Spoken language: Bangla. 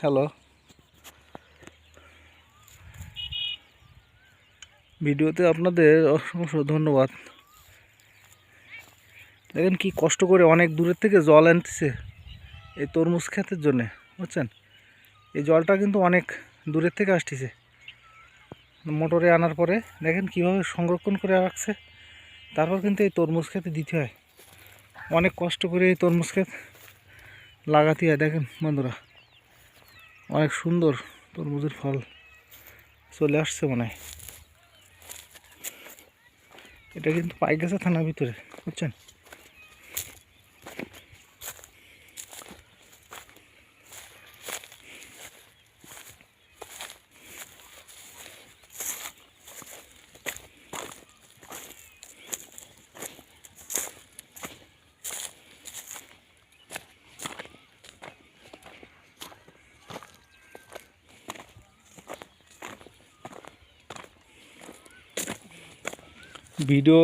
হ্যালো, ভিডিওতে আপনাদের অসংখ্য ধন্যবাদ। দেখেন কি কষ্ট করে অনেক দূরের থেকে জল আনতেছে এই তরমুজ ক্ষেতের জন্যে, বুঝছেন? এই জলটা কিন্তু অনেক দূরের থেকে আসতেছে। মোটরে আনার পরে দেখেন কিভাবে সংরক্ষণ করে রাখছে, তারপর কিন্তু এই তরমুজ খেতে দিতে হয়। অনেক কষ্ট করে এই তরমুজ ক্ষেত লাগাতে হয়। দেখেন বন্ধুরা, অনেক সুন্দর তরমুজের ফল চলে আসছে মনে হয়। এটা কিন্তু পাইগাছা থানার ভিতরে, বুঝছেন? ভিডিও